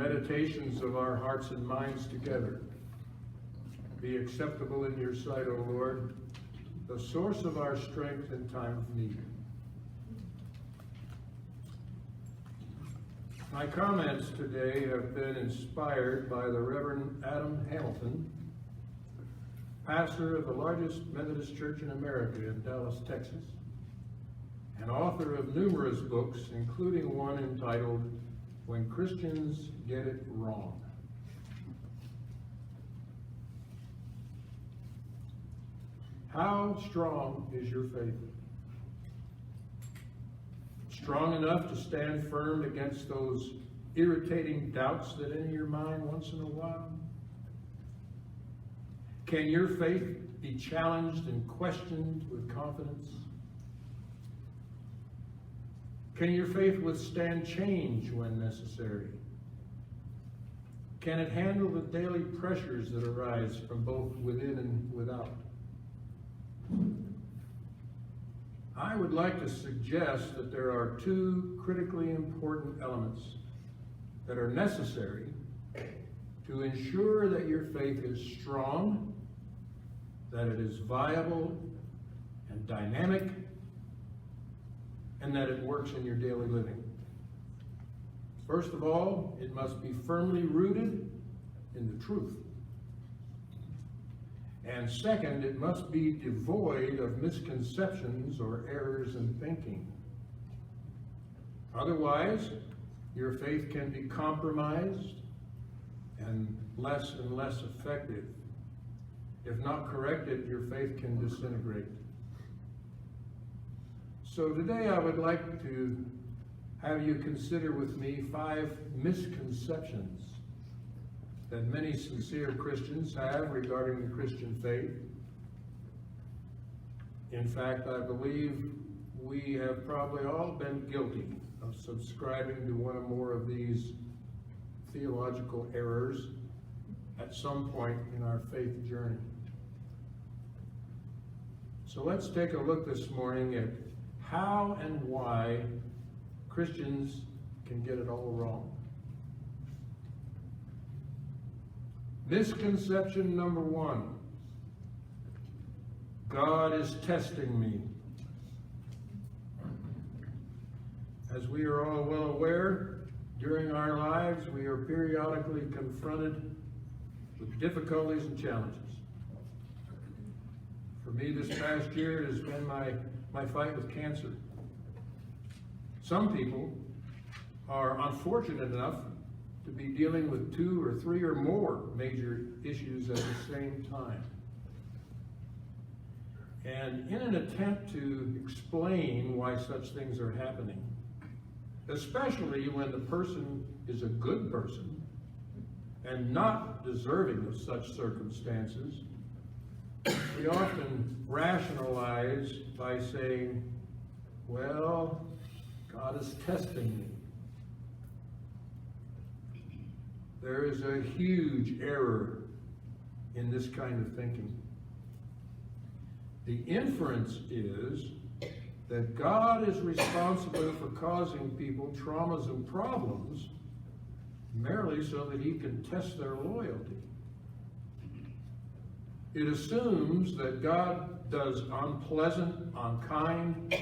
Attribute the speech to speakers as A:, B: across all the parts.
A: meditations of our hearts and minds together be acceptable in your sight, O Lord, the source of our strength in time of need. My comments today have been inspired by the Reverend Adam Hamilton, pastor of the largest Methodist church in America in Dallas, Texas, and author of numerous books, including one entitled, When Christians Get It Wrong. How strong is your faith? Strong enough to stand firm against those irritating doubts that enter your mind once in a while? Can your faith be challenged and questioned with confidence? Can your faith withstand change when necessary? Can it handle the daily pressures that arise from both within and without? I would like to suggest that there are two critically important elements that are necessary to ensure that your faith is strong, that it is viable and dynamic, and that it works in your daily living. First of all, it must be firmly rooted in the truth. And second, it must be devoid of misconceptions or errors in thinking. Otherwise, your faith can be compromised and less effective. If not corrected, your faith can disintegrate. So today I would like to have you consider with me 5 misconceptions that many sincere Christians have regarding the Christian faith. In fact, I believe we have probably all been guilty of subscribing to one or more of these theological errors at some point in our faith journey. So let's take a look this morning at how and why Christians can get it all wrong. Misconception number 1. God is testing me. As we are all well aware, during our lives we are periodically confronted with difficulties and challenges. For me this past year, it has been my fight with cancer. Some people are unfortunate enough to be dealing with 2 or 3 or more major issues at the same time. And in an attempt to explain why such things are happening, especially when the person is a good person and not deserving of such circumstances, we often rationalize by saying, well, God is testing me. There is a huge error in this kind of thinking. The inference is that God is responsible for causing people traumas and problems merely so that he can test their loyalty. It assumes that God does unpleasant, unkind,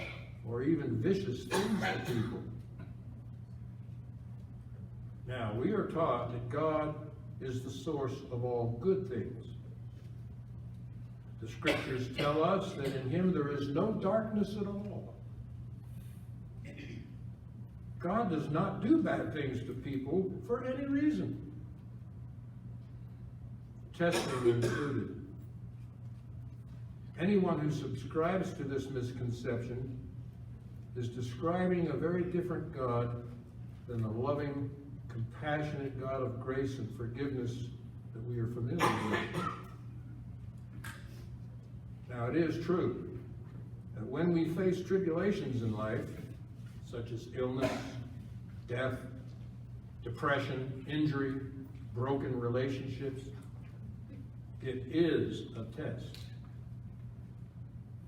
A: or even vicious things to people. Now, we are taught that God is the source of all good things. The scriptures tell us that in him there is no darkness at all. God does not do bad things to people for any reason, testing included. Anyone who subscribes to this misconception is describing a very different God than the loving, compassionate God of grace and forgiveness that we are familiar with. Now, it is true that when we face tribulations in life, such as illness, death, depression, injury, broken relationships, it is a test.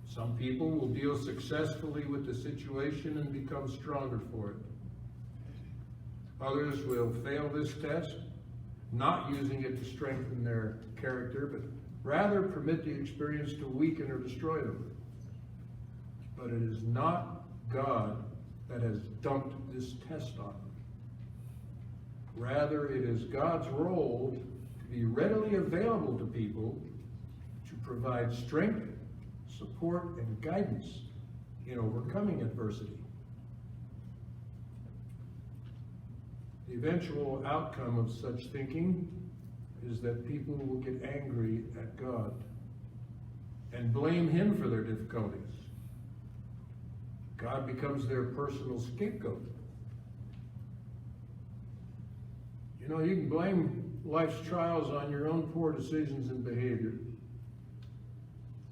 A: Some people will deal successfully with the situation and become stronger for it. Others will fail this test, not using it to strengthen their character, but rather permit the experience to weaken or destroy them. But it is not God that has dumped this test on them. Rather, it is God's role to be readily available to people to provide strength, support, and guidance in overcoming adversity. The eventual outcome of such thinking is that people will get angry at God and blame Him for their difficulties. God becomes their personal scapegoat. You know, you can blame life's trials on your own poor decisions and behavior.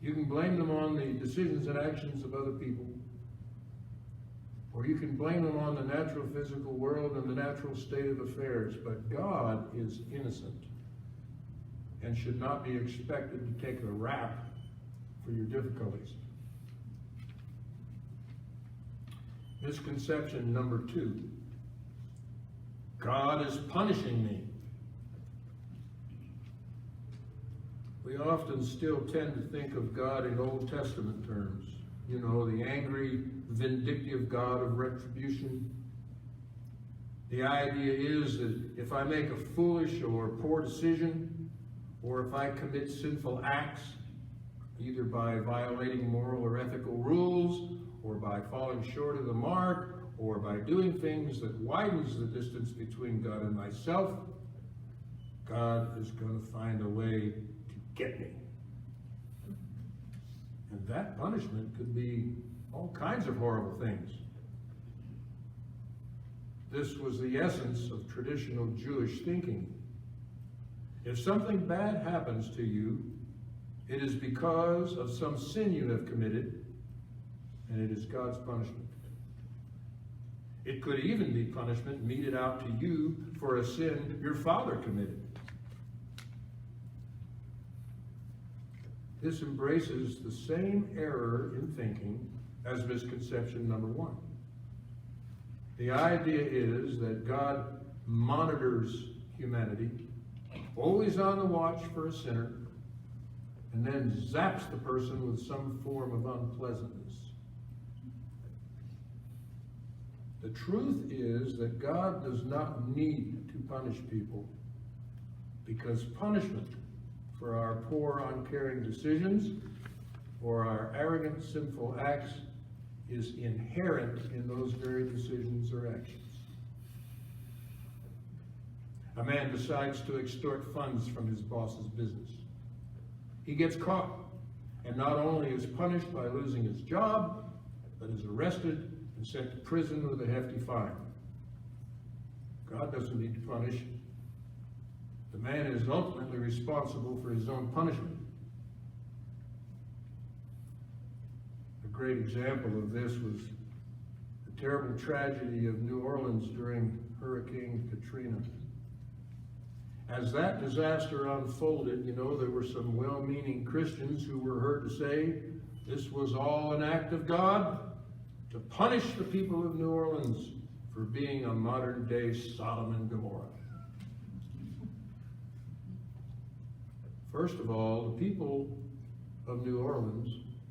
A: You can blame them on the decisions and actions of other people. Or you can blame them on the natural physical world and the natural state of affairs. But God is innocent and should not be expected to take the rap for your difficulties. Misconception number 2. God is punishing me. We often still tend to think of God in Old Testament terms. You know, the angry, vindictive God of retribution. The idea is that if I make a foolish or poor decision, or if I commit sinful acts, either by violating moral or ethical rules, or by falling short of the mark, or by doing things that widens the distance between God and myself, God is going to find a way to get me. And that punishment could be all kinds of horrible things. This was the essence of traditional Jewish thinking. If something bad happens to you, it is because of some sin you have committed, and it is God's punishment. It could even be punishment meted out to you for a sin your father committed. This embraces the same error in thinking as misconception number 1. The idea is that God monitors humanity, always on the watch for a sinner, and then zaps the person with some form of unpleasantness. The truth is that God does not need to punish people, because punishment for our poor, uncaring decisions or our arrogant, sinful acts is inherent in those very decisions or actions. A man decides to extort funds from his boss's business. He gets caught, and not only is punished by losing his job, but is arrested and sent to prison with a hefty fine. God doesn't need to punish. The man is ultimately responsible for his own punishment. A great example of this was the terrible tragedy of New Orleans during Hurricane Katrina. As that disaster unfolded, you know, there were some well-meaning Christians who were heard to say this was all an act of God to punish the people of New Orleans for being a modern-day Sodom and Gomorrah. First of all, the people of New Orleans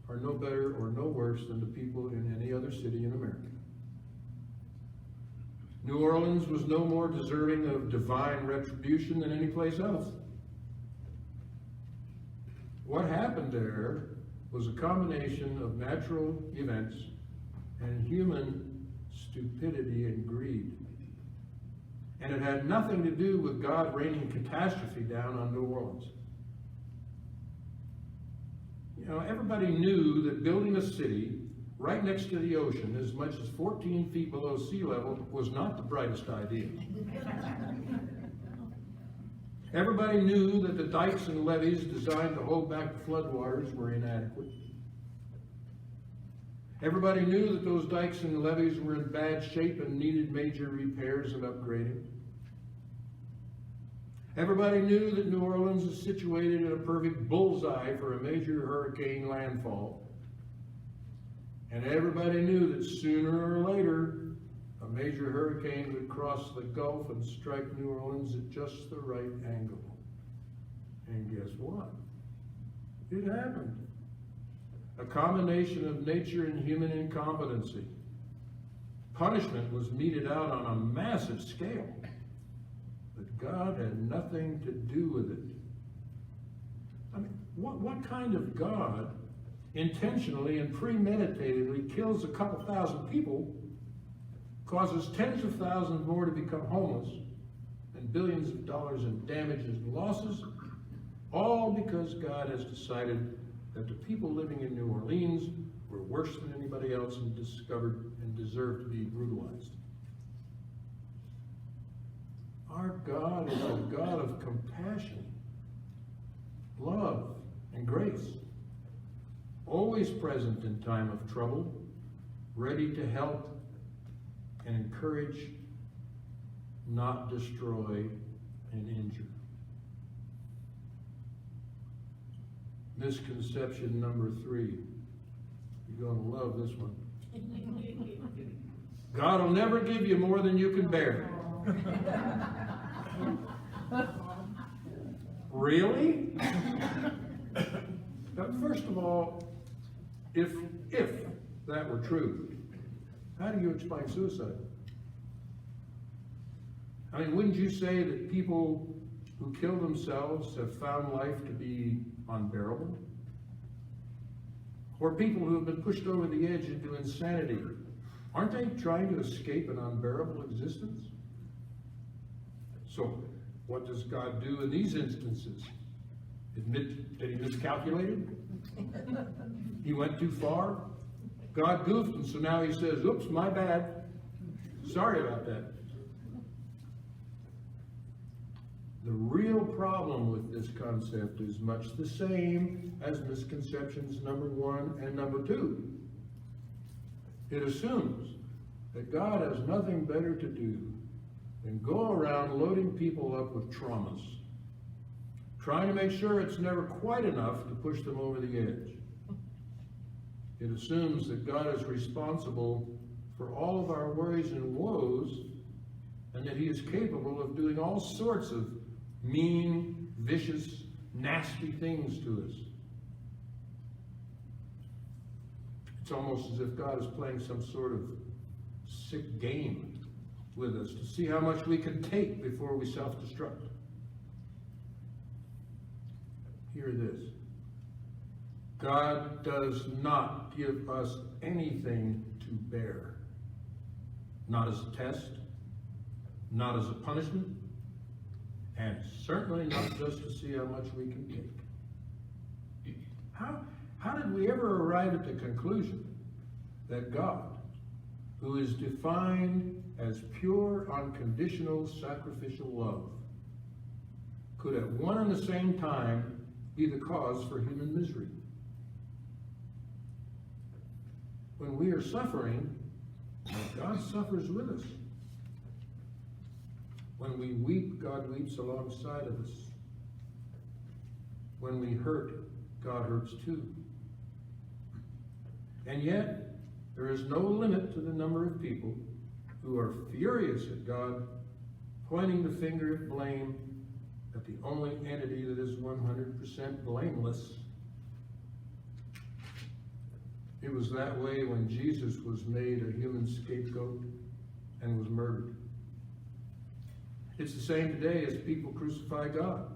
A: are no better or no worse than the people in any other city in America. New Orleans was no more deserving of divine retribution than any place else. What happened there was a combination of natural events and human stupidity and greed. And it had nothing to do with God raining catastrophe down on New Orleans. You know, everybody knew that building a city right next to the ocean, as much as 14 feet below sea level, was not the brightest idea. Everybody knew that the dikes and levees designed to hold back the floodwaters were inadequate. Everybody knew that those dikes and levees were in bad shape and needed major repairs and upgrading. Everybody knew that New Orleans is situated in a perfect bullseye for a major hurricane landfall. And everybody knew that sooner or later, a a major hurricane would cross the Gulf and strike New Orleans at just the right angle. And guess what? It happened. A combination of nature and human incompetency. Punishment was meted out on a massive scale, but God had nothing to do with it. I mean, what kind of God intentionally and premeditatedly kills a couple thousand people, causes tens of thousands more to become homeless, and billions of dollars in damages and losses, all because God has decided that the people living in New Orleans were worse than anybody else and discovered and deserved to be brutalized. Our God is a God of compassion, love, and grace, always present in time of trouble, ready to help and encourage, not destroy and injure. Misconception number 3. You're going to love this one. God will never give you more than you can bear. Really? First of all, if that were true, how do you explain suicide? I mean, wouldn't you say that people who kill themselves have found life to be unbearable? Or people who have been pushed over the edge into insanity, aren't they trying to escape an unbearable existence? So, what does God do in these instances? Admit that he miscalculated? He went too far? God goofed, and so now he says, oops, my bad. Sorry about that. The real problem with this concept is much the same as misconceptions number 1 and number 2. It assumes that God has nothing better to do than go around loading people up with traumas, trying to make sure it's never quite enough to push them over the edge. It assumes that God is responsible for all of our worries and woes, and that he is capable of doing all sorts of mean, vicious, nasty things to us. It's almost as if God is playing some sort of sick game with us to see how much we can take before we self-destruct. Hear this. God does not give us anything to bear. Not as a test, not as a punishment, and certainly not just to see how much we can take. How did we ever arrive at the conclusion that God, who is defined as pure, unconditional, sacrificial love, could at one and the same time be the cause for human misery? When we are suffering, God suffers with us. When we weep, God weeps alongside of us. When we hurt, God hurts too. And yet, there is no limit to the number of people who are furious at God, pointing the finger of blame at the only entity that is 100% blameless. It was that way when Jesus was made a human scapegoat and was murdered. It's the same today as people crucify God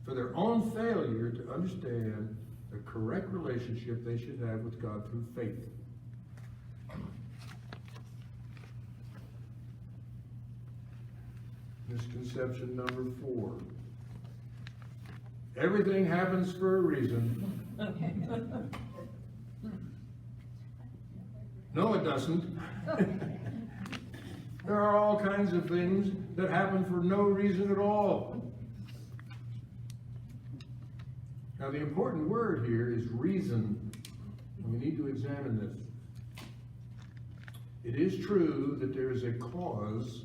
A: for their own failure to understand the correct relationship they should have with God through faith. Misconception number 4. Everything happens for a reason. No, it doesn't. There are all kinds of things that happen for no reason at all. Now, the important word here is reason, and we need to examine this. It is true that there is a cause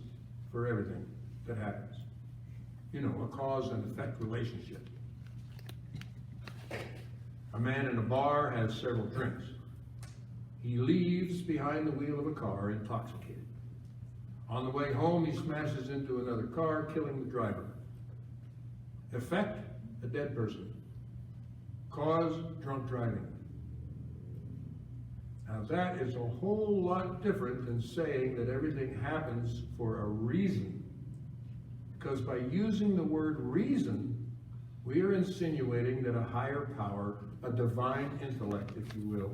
A: for everything that happens. You know, a cause and effect relationship. A man in a bar has several drinks. He leaves behind the wheel of a car intoxicated. On the way home, he smashes into another car, killing the driver. Effect, a dead person. Cause, drunk driving. Now that is a whole lot different than saying that everything happens for a reason. Because by using the word reason, we are insinuating that a higher power, a divine intellect, if you will,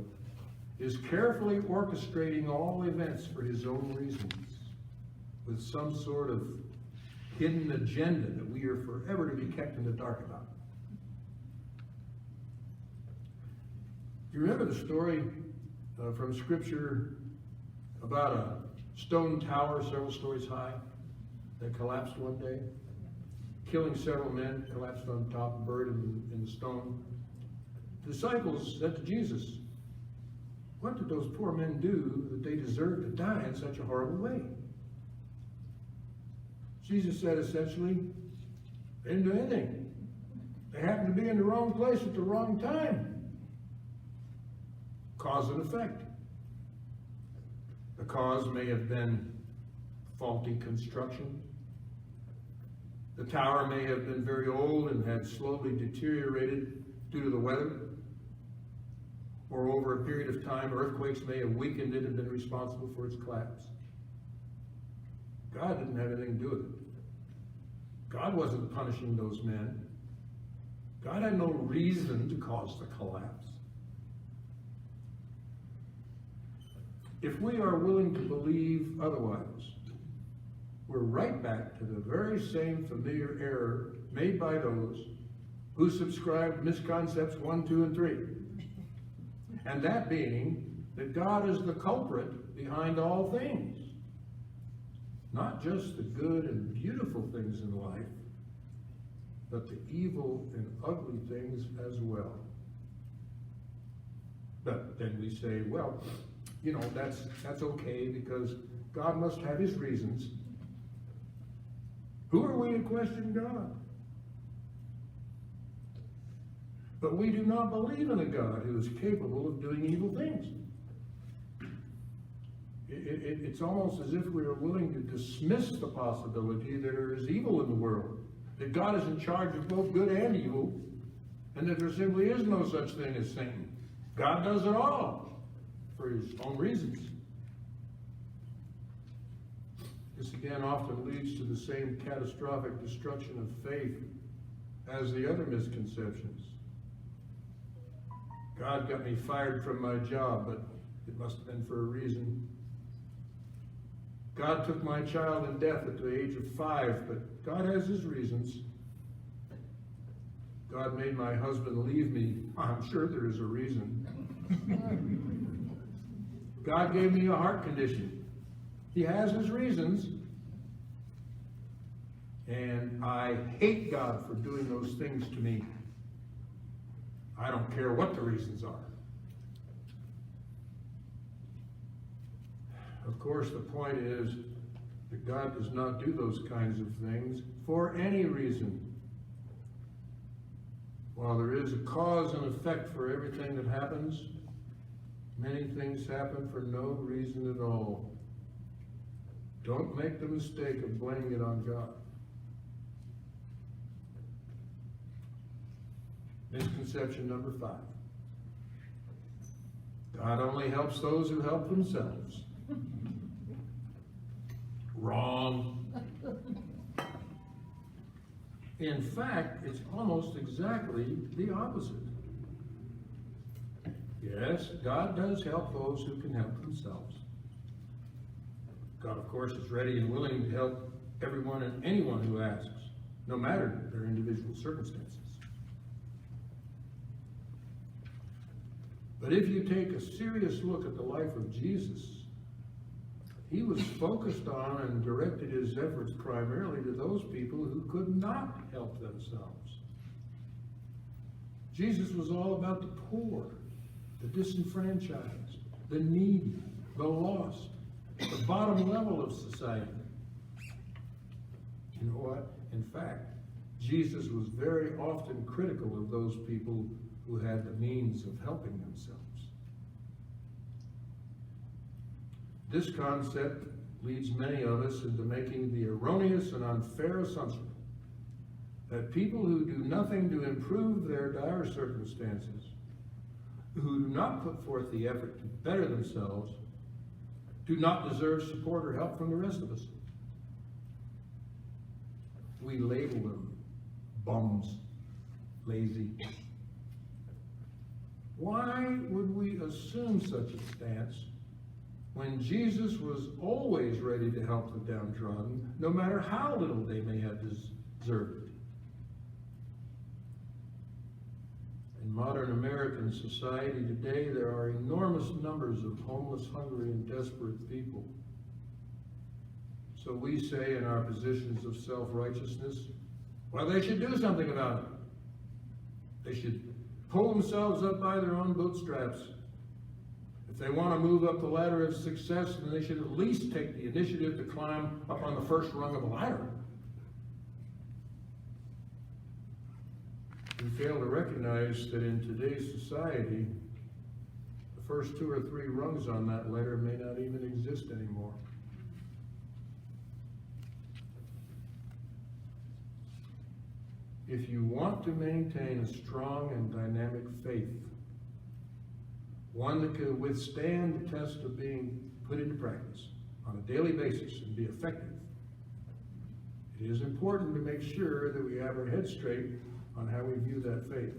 A: is carefully orchestrating all events for his own reasons, with some sort of hidden agenda that we are forever to be kept in the dark about. You remember the story from Scripture about a stone tower several stories high that collapsed one day, killing several men, collapsed on top, buried in the stone? The disciples said to Jesus, "What did those poor men do that they deserved to die in such a horrible way?" Jesus said essentially, they didn't do anything. They happened to be in the wrong place at the wrong time. Cause and effect. The cause may have been faulty construction. The tower may have been very old and had slowly deteriorated due to the weather. Or over a period of time, earthquakes may have weakened it and been responsible for its collapse. God didn't have anything to do with it. God wasn't punishing those men. God had no reason to cause the collapse. If we are willing to believe otherwise, we're right back to the very same familiar error made by those who subscribed misconcepts 1, 2, and 3. And that being that God is the culprit behind all things. Not just the good and beautiful things in life, but the evil and ugly things as well. But then we say, well, you know, that's okay because God must have his reasons. Who are we to question God? But we do not believe in a God who is capable of doing evil things. It's almost as if we are willing to dismiss the possibility that there is evil in the world, that God is in charge of both good and evil, and that there simply is no such thing as Satan. God does it all for his own reasons. This again often leads to the same catastrophic destruction of faith as the other misconceptions. God got me fired from my job, but it must have been for a reason. God took my child in death at the age of 5, but God has his reasons. God made my husband leave me. I'm sure there is a reason. God gave me a heart condition. He has his reasons. And I hate God for doing those things to me. I don't care what the reasons are. Of course, the point is that God does not do those kinds of things for any reason. While there is a cause and effect for everything that happens, many things happen for no reason at all. Don't make the mistake of blaming it on God. Misconception number 5. God only helps those who help themselves. Wrong. In fact, it's almost exactly the opposite. Yes, God does help those who can help themselves. God, of course, is ready and willing to help everyone and anyone who asks, no matter their individual circumstances. But if you take a serious look at the life of Jesus, he was focused on and directed his efforts primarily to those people who could not help themselves. Jesus was all about the poor, the disenfranchised, the needy, the lost, the bottom level of society. You know what? In fact, Jesus was very often critical of those people who had the means of helping themselves. This concept leads many of us into making the erroneous and unfair assumption that people who do nothing to improve their dire circumstances, who do not put forth the effort to better themselves, do not deserve support or help from the rest of us. We label them bums, lazy. Why would we assume such a stance when Jesus was always ready to help the downtrodden, no matter how little they may have deserved it? In modern American society today, there are enormous numbers of homeless, hungry, and desperate people. So we say in our positions of self-righteousness, well, they should do something about it. They should pull themselves up by their own bootstraps. If they want to move up the ladder of success, then they should at least take the initiative to climb up on the first rung of the ladder. We fail to recognize that in today's society, the first 2 or 3 rungs on that ladder may not even exist anymore. If you want to maintain a strong and dynamic faith, one that can withstand the test of being put into practice on a daily basis and be effective, it is important to make sure that we have our heads straight on how we view that faith.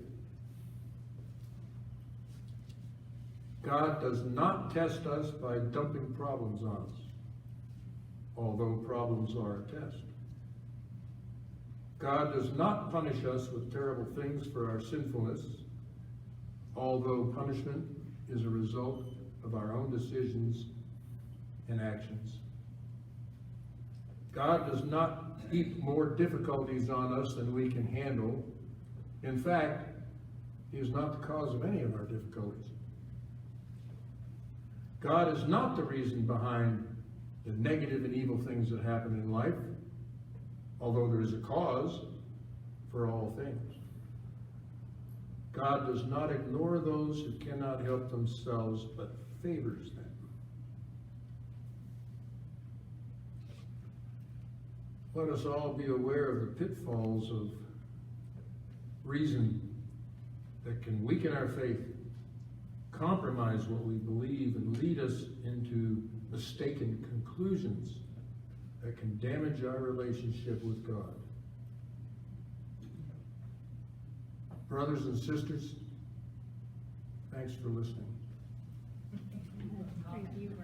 A: God does not test us by dumping problems on us, although problems are a test. God does not punish us with terrible things for our sinfulness, although punishment is a result of our own decisions and actions. God does not heap more difficulties on us than we can handle. In fact, He is not the cause of any of our difficulties. God is not the reason behind the negative and evil things that happen in life, although there is a cause for all things. God does not ignore those who cannot help themselves, but favors them. Let us all be aware of the pitfalls of reason that can weaken our faith, compromise what we believe, and lead us into mistaken conclusions that can damage our relationship with God. Brothers and sisters, thanks for listening.
B: Thank you.